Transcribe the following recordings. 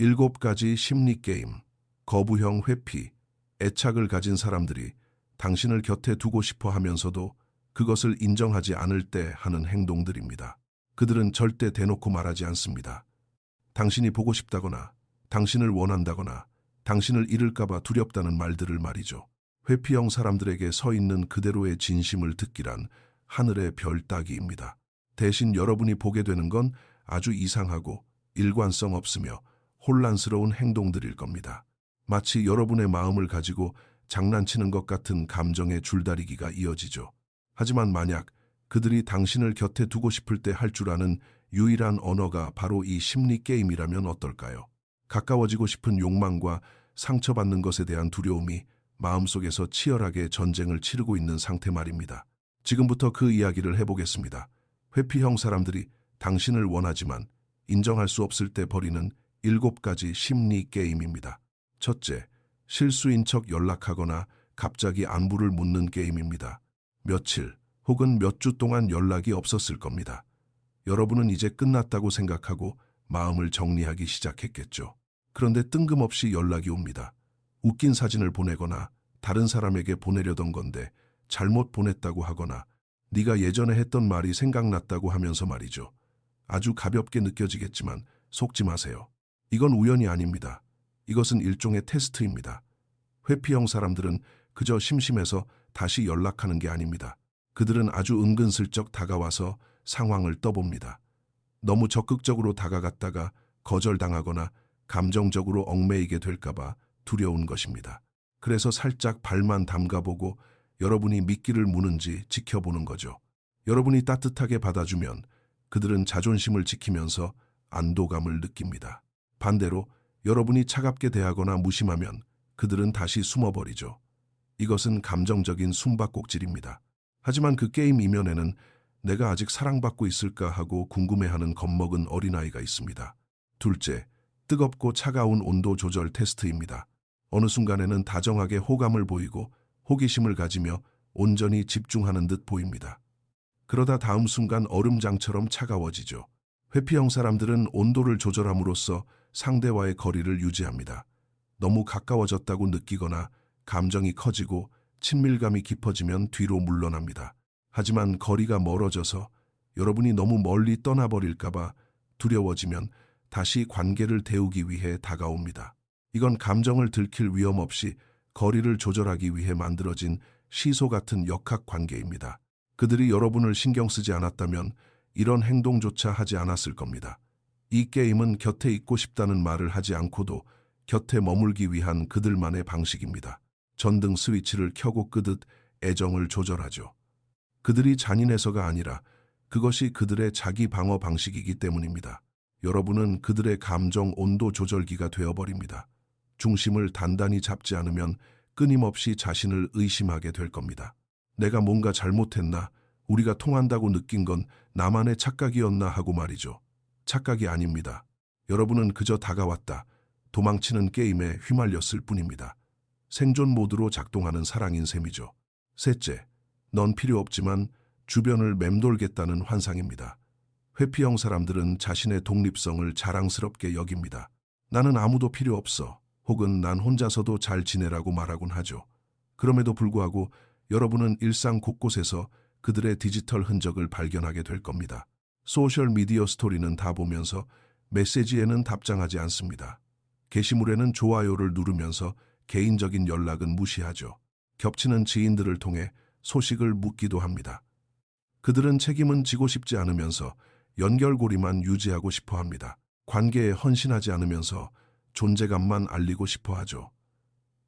7가지 심리게임, 거부형 회피, 애착을 가진 사람들이 당신을 곁에 두고 싶어 하면서도 그것을 인정하지 않을 때 하는 행동들입니다. 그들은 절대 대놓고 말하지 않습니다. 당신이 보고 싶다거나, 당신을 원한다거나, 당신을 잃을까봐 두렵다는 말들을 말이죠. 회피형 사람들에게 서 있는 그대로의 진심을 듣기란 하늘의 별 따기입니다. 대신 여러분이 보게 되는 건 아주 이상하고 일관성 없으며 혼란스러운 행동들일 겁니다. 마치 여러분의 마음을 가지고 장난치는 것 같은 감정의 줄다리기가 이어지죠. 하지만 만약 그들이 당신을 곁에 두고 싶을 때 할 줄 아는 유일한 언어가 바로 이 심리게임이라면 어떨까요? 가까워지고 싶은 욕망과 상처받는 것에 대한 두려움이 마음속에서 치열하게 전쟁을 치르고 있는 상태 말입니다. 지금부터 그 이야기를 해보겠습니다. 회피형 사람들이 당신을 원하지만 인정할 수 없을 때 벌이는 7가지 심리 게임입니다. 첫째, 실수인 척 연락하거나 갑자기 안부를 묻는 게임입니다. 며칠 혹은 몇 주 동안 연락이 없었을 겁니다. 여러분은 이제 끝났다고 생각하고 마음을 정리하기 시작했겠죠. 그런데 뜬금없이 연락이 옵니다. 웃긴 사진을 보내거나 다른 사람에게 보내려던 건데 잘못 보냈다고 하거나 네가 예전에 했던 말이 생각났다고 하면서 말이죠. 아주 가볍게 느껴지겠지만 속지 마세요. 이건 우연이 아닙니다. 이것은 일종의 테스트입니다. 회피형 사람들은 그저 심심해서 다시 연락하는 게 아닙니다. 그들은 아주 은근슬쩍 다가와서 상황을 떠봅니다. 너무 적극적으로 다가갔다가 거절당하거나 감정적으로 얽매이게 될까봐 두려운 것입니다. 그래서 살짝 발만 담가보고 여러분이 미끼를 무는지 지켜보는 거죠. 여러분이 따뜻하게 받아주면 그들은 자존심을 지키면서 안도감을 느낍니다. 반대로 여러분이 차갑게 대하거나 무심하면 그들은 다시 숨어버리죠. 이것은 감정적인 숨바꼭질입니다. 하지만 그 게임 이면에는 내가 아직 사랑받고 있을까 하고 궁금해하는 겁먹은 어린아이가 있습니다. 둘째, 뜨겁고 차가운 온도 조절 테스트입니다. 어느 순간에는 다정하게 호감을 보이고 호기심을 가지며 온전히 집중하는 듯 보입니다. 그러다 다음 순간 얼음장처럼 차가워지죠. 회피형 사람들은 온도를 조절함으로써 상대와의 거리를 유지합니다. 너무 가까워졌다고 느끼거나 감정이 커지고 친밀감이 깊어지면 뒤로 물러납니다. 하지만 거리가 멀어져서 여러분이 너무 멀리 떠나버릴까봐 두려워지면 다시 관계를 데우기 위해 다가옵니다. 이건 감정을 들킬 위험 없이 거리를 조절하기 위해 만들어진 시소 같은 역학관계입니다. 그들이 여러분을 신경 쓰지 않았다면 이런 행동조차 하지 않았을 겁니다. 이 게임은 곁에 있고 싶다는 말을 하지 않고도 곁에 머물기 위한 그들만의 방식입니다. 전등 스위치를 켜고 끄듯 애정을 조절하죠. 그들이 잔인해서가 아니라 그것이 그들의 자기 방어 방식이기 때문입니다. 여러분은 그들의 감정 온도 조절기가 되어버립니다. 중심을 단단히 잡지 않으면 끊임없이 자신을 의심하게 될 겁니다. 내가 뭔가 잘못했나? 우리가 통한다고 느낀 건 나만의 착각이었나 하고 말이죠. 착각이 아닙니다. 여러분은 그저 다가왔다, 도망치는 게임에 휘말렸을 뿐입니다. 생존 모드로 작동하는 사랑인 셈이죠. 셋째, 넌 필요 없지만 주변을 맴돌겠다는 환상입니다. 회피형 사람들은 자신의 독립성을 자랑스럽게 여깁니다. 나는 아무도 필요 없어. 혹은 난 혼자서도 잘 지내라고 말하곤 하죠. 그럼에도 불구하고 여러분은 일상 곳곳에서 그들의 디지털 흔적을 발견하게 될 겁니다. 소셜미디어 스토리는 다 보면서 메시지에는 답장하지 않습니다. 게시물에는 좋아요를 누르면서 개인적인 연락은 무시하죠. 겹치는 지인들을 통해 소식을 묻기도 합니다. 그들은 책임은 지고 싶지 않으면서 연결고리만 유지하고 싶어 합니다. 관계에 헌신하지 않으면서 존재감만 알리고 싶어 하죠.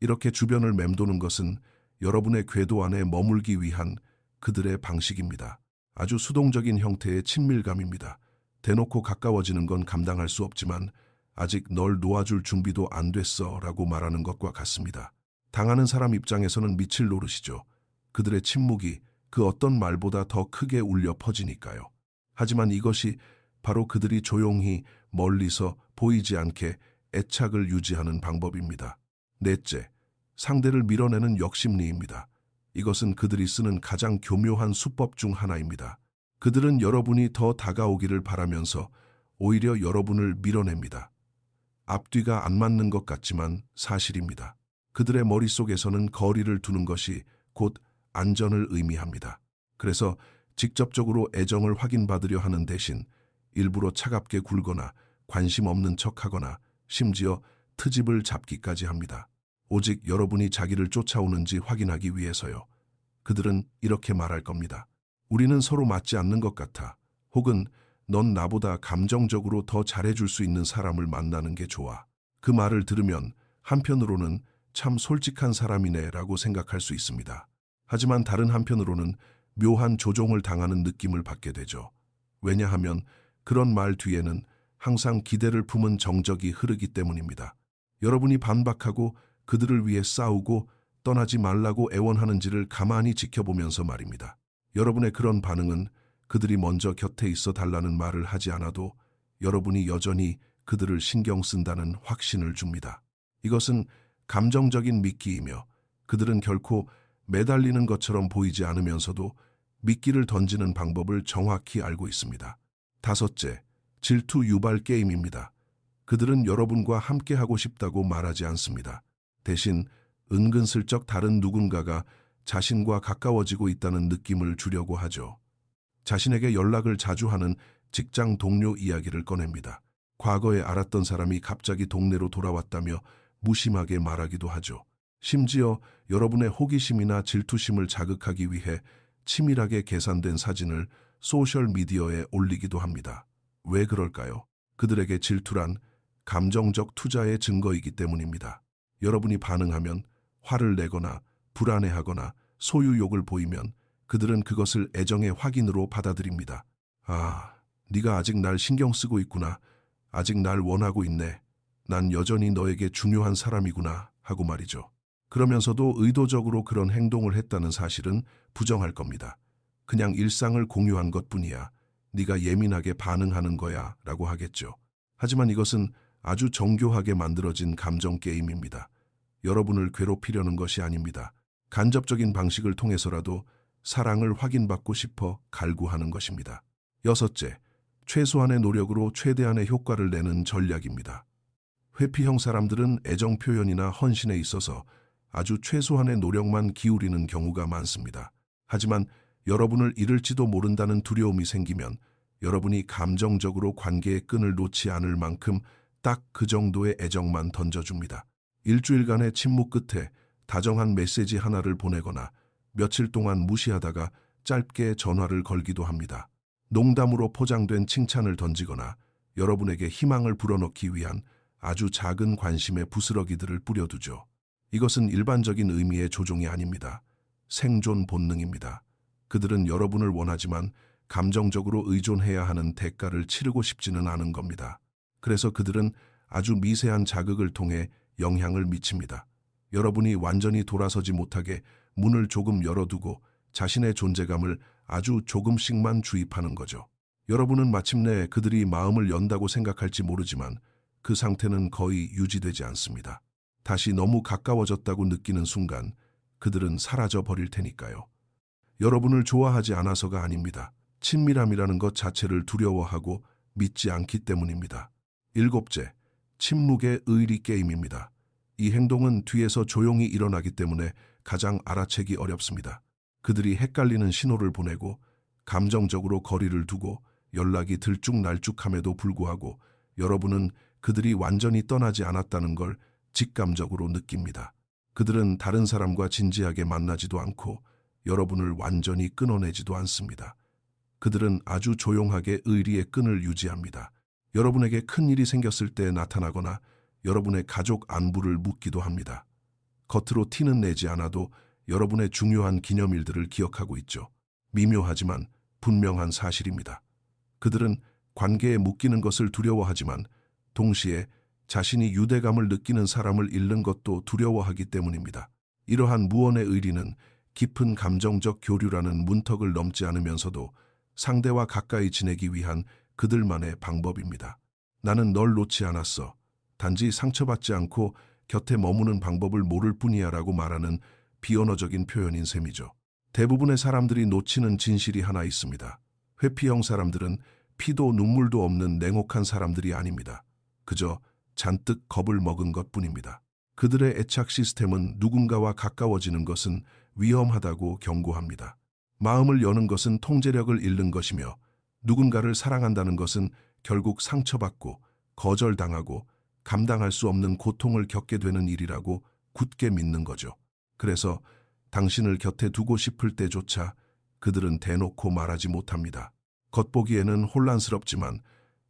이렇게 주변을 맴도는 것은 여러분의 궤도 안에 머물기 위한 그들의 방식입니다. 아주 수동적인 형태의 친밀감입니다. 대놓고 가까워지는 건 감당할 수 없지만 아직 널 놓아줄 준비도 안 됐어 라고 말하는 것과 같습니다. 당하는 사람 입장에서는 미칠 노릇이죠. 그들의 침묵이 그 어떤 말보다 더 크게 울려 퍼지니까요. 하지만 이것이 바로 그들이 조용히 멀리서 보이지 않게 애착을 유지하는 방법입니다. 넷째, 상대를 밀어내는 역심리입니다. 이것은 그들이 쓰는 가장 교묘한 수법 중 하나입니다. 그들은 여러분이 더 다가오기를 바라면서 오히려 여러분을 밀어냅니다. 앞뒤가 안 맞는 것 같지만 사실입니다. 그들의 머릿속에서는 거리를 두는 것이 곧 안전을 의미합니다. 그래서 직접적으로 애정을 확인받으려 하는 대신 일부러 차갑게 굴거나 관심 없는 척하거나 심지어 트집을 잡기까지 합니다. 오직 여러분이 자기를 쫓아오는지 확인하기 위해서요. 그들은 이렇게 말할 겁니다. 우리는 서로 맞지 않는 것 같아. 혹은 넌 나보다 감정적으로 더 잘해줄 수 있는 사람을 만나는 게 좋아. 그 말을 들으면 한편으로는 참 솔직한 사람이네라고 생각할 수 있습니다. 하지만 다른 한편으로는 묘한 조종을 당하는 느낌을 받게 되죠. 왜냐하면 그런 말 뒤에는 항상 기대를 품은 정적이 흐르기 때문입니다. 여러분이 반박하고 그들을 위해 싸우고 떠나지 말라고 애원하는지를 가만히 지켜보면서 말입니다. 여러분의 그런 반응은 그들이 먼저 곁에 있어 달라는 말을 하지 않아도 여러분이 여전히 그들을 신경 쓴다는 확신을 줍니다. 이것은 감정적인 미끼이며 그들은 결코 매달리는 것처럼 보이지 않으면서도 미끼를 던지는 방법을 정확히 알고 있습니다. 다섯째, 질투 유발 게임입니다. 그들은 여러분과 함께하고 싶다고 말하지 않습니다. 대신 은근슬쩍 다른 누군가가 자신과 가까워지고 있다는 느낌을 주려고 하죠. 자신에게 연락을 자주 하는 직장 동료 이야기를 꺼냅니다. 과거에 알았던 사람이 갑자기 동네로 돌아왔다며 무심하게 말하기도 하죠. 심지어 여러분의 호기심이나 질투심을 자극하기 위해 치밀하게 계산된 사진을 소셜미디어에 올리기도 합니다. 왜 그럴까요? 그들에게 질투란 감정적 투자의 증거이기 때문입니다. 여러분이 반응하면 화를 내거나 불안해하거나 소유욕을 보이면 그들은 그것을 애정의 확인으로 받아들입니다. 아, 네가 아직 날 신경 쓰고 있구나. 아직 날 원하고 있네. 난 여전히 너에게 중요한 사람이구나 하고 말이죠. 그러면서도 의도적으로 그런 행동을 했다는 사실은 부정할 겁니다. 그냥 일상을 공유한 것뿐이야. 네가 예민하게 반응하는 거야 라고 하겠죠. 하지만 이것은 아주 정교하게 만들어진 감정 게임입니다. 여러분을 괴롭히려는 것이 아닙니다. 간접적인 방식을 통해서라도 사랑을 확인받고 싶어 갈구하는 것입니다. 여섯째, 최소한의 노력으로 최대한의 효과를 내는 전략입니다. 회피형 사람들은 애정 표현이나 헌신에 있어서 아주 최소한의 노력만 기울이는 경우가 많습니다. 하지만 여러분을 잃을지도 모른다는 두려움이 생기면 여러분이 감정적으로 관계의 끈을 놓지 않을 만큼 딱 그 정도의 애정만 던져줍니다. 일주일간의 침묵 끝에 다정한 메시지 하나를 보내거나 며칠 동안 무시하다가 짧게 전화를 걸기도 합니다. 농담으로 포장된 칭찬을 던지거나 여러분에게 희망을 불어넣기 위한 아주 작은 관심의 부스러기들을 뿌려두죠. 이것은 일반적인 의미의 조종이 아닙니다. 생존 본능입니다. 그들은 여러분을 원하지만 감정적으로 의존해야 하는 대가를 치르고 싶지는 않은 겁니다. 그래서 그들은 아주 미세한 자극을 통해 영향을 미칩니다. 여러분이 완전히 돌아서지 못하게 문을 조금 열어두고 자신의 존재감을 아주 조금씩만 주입하는 거죠. 여러분은 마침내 그들이 마음을 연다고 생각할지 모르지만 그 상태는 거의 유지되지 않습니다. 다시 너무 가까워졌다고 느끼는 순간 그들은 사라져 버릴 테니까요. 여러분을 좋아하지 않아서가 아닙니다. 친밀함이라는 것 자체를 두려워하고 믿지 않기 때문입니다. 일곱째, 침묵의 의리 게임입니다. 이 행동은 뒤에서 조용히 일어나기 때문에 가장 알아채기 어렵습니다. 그들이 헷갈리는 신호를 보내고 감정적으로 거리를 두고 연락이 들쭉날쭉함에도 불구하고 여러분은 그들이 완전히 떠나지 않았다는 걸 직감적으로 느낍니다. 그들은 다른 사람과 진지하게 만나지도 않고 여러분을 완전히 끊어내지도 않습니다. 그들은 아주 조용하게 의리의 끈을 유지합니다. 여러분에게 큰 일이 생겼을 때 나타나거나 여러분의 가족 안부를 묻기도 합니다. 겉으로 티는 내지 않아도 여러분의 중요한 기념일들을 기억하고 있죠. 미묘하지만 분명한 사실입니다. 그들은 관계에 묶이는 것을 두려워하지만 동시에 자신이 유대감을 느끼는 사람을 잃는 것도 두려워하기 때문입니다. 이러한 무언의 의리는 깊은 감정적 교류라는 문턱을 넘지 않으면서도 상대와 가까이 지내기 위한 그들만의 방법입니다. 나는 널 놓지 않았어. 단지 상처받지 않고 곁에 머무는 방법을 모를 뿐이야 라고 말하는 비언어적인 표현인 셈이죠. 대부분의 사람들이 놓치는 진실이 하나 있습니다. 회피형 사람들은 피도 눈물도 없는 냉혹한 사람들이 아닙니다. 그저 잔뜩 겁을 먹은 것뿐입니다. 그들의 애착 시스템은 누군가와 가까워지는 것은 위험하다고 경고합니다. 마음을 여는 것은 통제력을 잃는 것이며 누군가를 사랑한다는 것은 결국 상처받고 거절당하고 감당할 수 없는 고통을 겪게 되는 일이라고 굳게 믿는 거죠. 그래서 당신을 곁에 두고 싶을 때조차 그들은 대놓고 말하지 못합니다. 겉보기에는 혼란스럽지만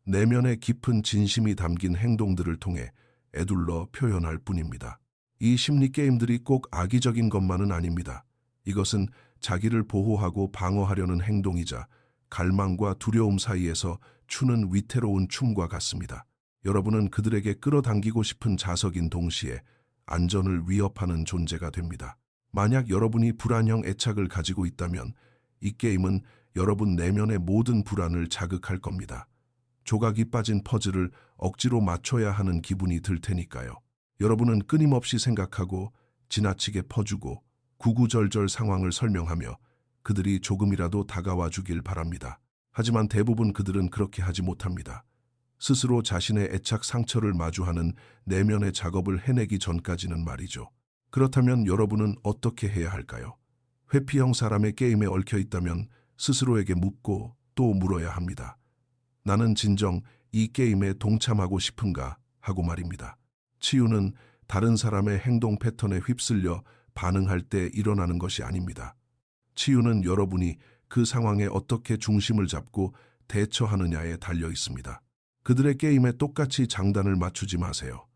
내면의 깊은 진심이 담긴 행동들을 통해 애둘러 표현할 뿐입니다. 이 심리 게임들이 꼭 악의적인 것만은 아닙니다. 이것은 자기를 보호하고 방어하려는 행동이자 갈망과 두려움 사이에서 추는 위태로운 춤과 같습니다. 여러분은 그들에게 끌어당기고 싶은 자석인 동시에 안전을 위협하는 존재가 됩니다. 만약 여러분이 불안형 애착을 가지고 있다면 이 게임은 여러분 내면의 모든 불안을 자극할 겁니다. 조각이 빠진 퍼즐을 억지로 맞춰야 하는 기분이 들 테니까요. 여러분은 끊임없이 생각하고 지나치게 퍼주고 구구절절 상황을 설명하며 그들이 조금이라도 다가와 주길 바랍니다. 하지만 대부분 그들은 그렇게 하지 못합니다. 스스로 자신의 애착 상처를 마주하는 내면의 작업을 해내기 전까지는 말이죠. 그렇다면 여러분은 어떻게 해야 할까요? 회피형 사람의 게임에 얽혀 있다면 스스로에게 묻고 또 물어야 합니다. 나는 진정 이 게임에 동참하고 싶은가 하고 말입니다. 치유는 다른 사람의 행동 패턴에 휩쓸려 반응할 때 일어나는 것이 아닙니다. 치유는 여러분이 그 상황에 어떻게 중심을 잡고 대처하느냐에 달려 있습니다. 그들의 게임에 똑같이 장단을 맞추지 마세요.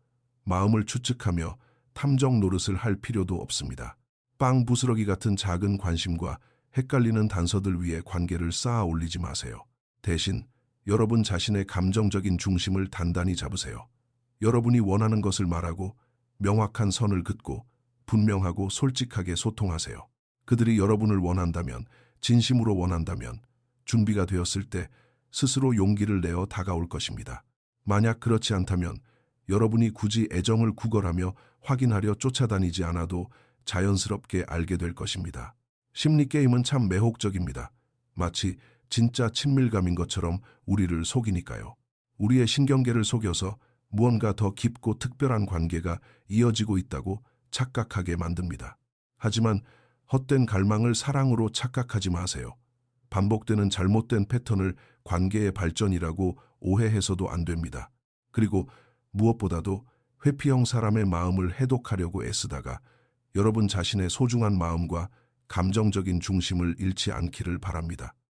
마음을 추측하며 탐정 노릇을 할 필요도 없습니다. 빵 부스러기 같은 작은 관심과 헷갈리는 단서들 위에 관계를 쌓아 올리지 마세요. 대신 여러분 자신의 감정적인 중심을 단단히 잡으세요. 여러분이 원하는 것을 말하고 명확한 선을 긋고 분명하고 솔직하게 소통하세요. 그들이 여러분을 원한다면, 진심으로 원한다면 준비가 되었을 때 스스로 용기를 내어 다가올 것입니다. 만약 그렇지 않다면 여러분이 굳이 애정을 구걸하며 확인하려 쫓아다니지 않아도 자연스럽게 알게 될 것입니다. 심리게임은 참 매혹적입니다. 마치 진짜 친밀감인 것처럼 우리를 속이니까요. 우리의 신경계를 속여서 무언가 더 깊고 특별한 관계가 이어지고 있다고 착각하게 만듭니다. 하지만 헛된 갈망을 사랑으로 착각하지 마세요. 반복되는 잘못된 패턴을 관계의 발전이라고 오해해서도 안 됩니다. 그리고 무엇보다도 회피형 사람의 마음을 해독하려고 애쓰다가 여러분 자신의 소중한 마음과 감정적인 중심을 잃지 않기를 바랍니다.